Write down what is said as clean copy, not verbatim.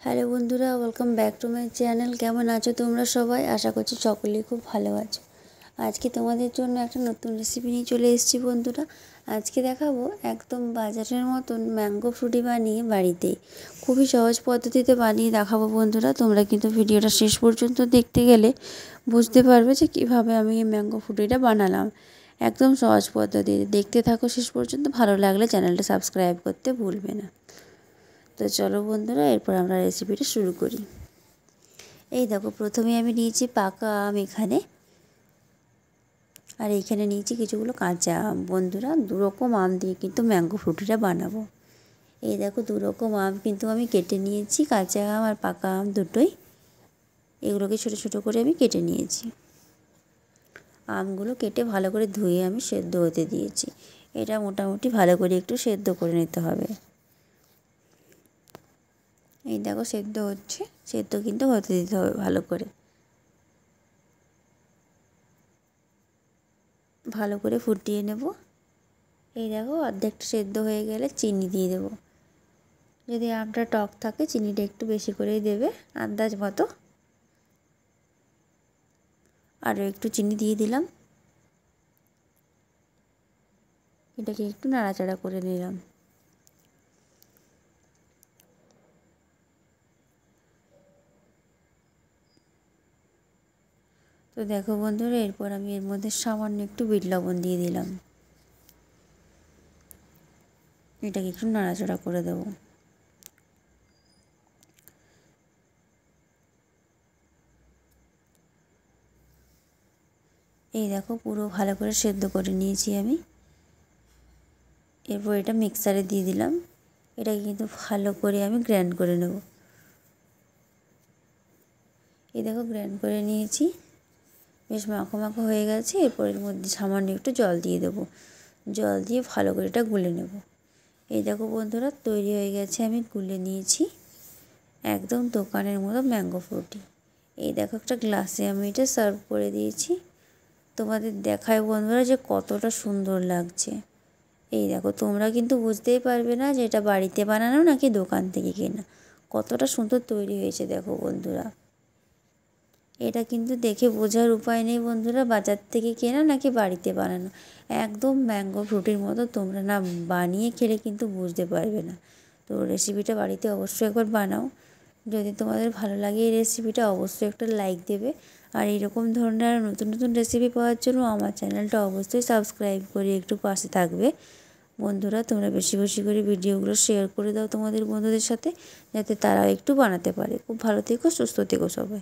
Hello বন্ধুরা, welcome back to my channel. কেমন আছো তোমরা সবাই? আশা করছি সকলেই খুব ভালো আছো। আজকে তোমাদের জন্য একটা নতুন রেসিপি নিয়ে চলে এসেছি বন্ধুরা। আজকে দেখাবো একদম বাজারের মতন ম্যাঙ্গো ফ্রুটি বানিয়ে বাড়িতেই খুবই সহজ পদ্ধতিতে বানিয়ে দেখাবো বন্ধুরা। তোমরা কিন্তু ভিডিওটা শেষ পর্যন্ত দেখতে গেলে বুঝতে পারবে যে কীভাবে আমি এই ম্যাঙ্গো ফ্রুটিটা বানালাম। একদম সহজ পদ্ধতিতে দেখতে থাকো শেষ পর্যন্ত। ভালো লাগলে চ্যানেলটা সাবস্ক্রাইব করতে ভুলবে না। তো চলো বন্ধুরা, এরপর আমরা রেসিপিটা শুরু করি। এই দেখো, প্রথমে আমি নিয়েছি পাকা আম এখানে, আর এইখানে নিয়েছি কিছুগুলো কাঁচা আম। বন্ধুরা, দুরকম আম দিয়ে কিন্তু ম্যাঙ্গো ফ্রুটিটা বানাবো। এই দেখো, দুরকম আম কিন্তু আমি কেটে নিয়েছি, কাঁচা আম আর পাকা আম দুটোই। এগুলোকে ছোটো ছোটো করে আমি কেটে নিয়েছি। আমগুলো কেটে ভালো করে ধুয়ে আমি সেদ্ধ হতে দিয়েছি। এটা মোটামুটি ভালো করে একটু সেদ্ধ করে নিতে হবে। এই দেখো, সেদ্ধ হচ্ছে, সেদ্ধ কিন্তু হতে দিতে হবে ভালো করে। ভালো করে ফুটিয়ে নেব। এই দেখো, অর্ধেকটা সেদ্ধ হয়ে গেলে চিনি দিয়ে দেবো। যদি আমটা টক থাকে চিনিটা একটু বেশি করেই দেবে, আন্দাজ মতো। আরও একটু চিনি দিয়ে দিলাম। এটাকে একটু নাড়াচাড়া করে নিলাম। তো দেখো বন্ধুরা, এরপর আমি এর মধ্যে সামান্য একটু বিট লবণ দিয়ে দিলাম। এটাকে একটু নাড়াচাড়া করে দেবো। এই দেখো, পুরো ভালো করে সেদ্ধ করে নিয়েছি আমি। এরপর এটা মিক্সারে দিয়ে দিলাম। এটাকে কিন্তু ভালো করে আমি গ্রাইন্ড করে নেব। এই দেখো, গ্রাইন্ড করে নিয়েছি, বেশ মাখো মাখো হয়ে গেছে। এরপর এর মধ্যে সামান্য একটু জল দিয়ে দেবো। জল দিয়ে ভালো করে এটা গুলে নেব। এই দেখো বন্ধুরা, তৈরি হয়ে গেছে, আমি গুলে নিয়েছি একদম দোকানের মতো ম্যাঙ্গো ফ্রুটি। এই দেখো, একটা গ্লাসে আমি এটা সার্ভ করে দিয়েছি। তোমাদের দেখায় বন্ধুরা যে কতটা সুন্দর লাগছে। এই দেখো, তোমরা কিন্তু বুঝতেই পারবে না যে এটা বাড়িতে বানানো নাকি দোকান থেকে কেনা। কতটা সুন্দর তৈরি হয়েছে দেখো বন্ধুরা। এটা কিন্তু দেখে বোঝার উপায় নেই বন্ধুরা, বাজার থেকে কেনা নাকি বাড়িতে বানানো। একদম ম্যাঙ্গো ফ্রুটির মতো তোমরা না বানিয়ে খেলে কিন্তু বুঝতে পারবে না। তো রেসিপিটা বাড়িতে অবশ্যই একবার বানাও। যদি তোমাদের ভালো লাগে এই রেসিপিটা, অবশ্যই একটা লাইক দেবে। আর এইরকম ধরনের আরও নতুন নতুন রেসিপি পাওয়ার জন্য আমার চ্যানেলটা অবশ্যই সাবস্ক্রাইব করে একটু পাশে থাকবে। বন্ধুরা, তোমরা বেশি বেশি করে ভিডিওগুলো শেয়ার করে দাও তোমাদের বন্ধুদের সাথে, যাতে তারাও একটু বানাতে পারে। খুব ভালো থেকো, সুস্থ থেকো সবাই।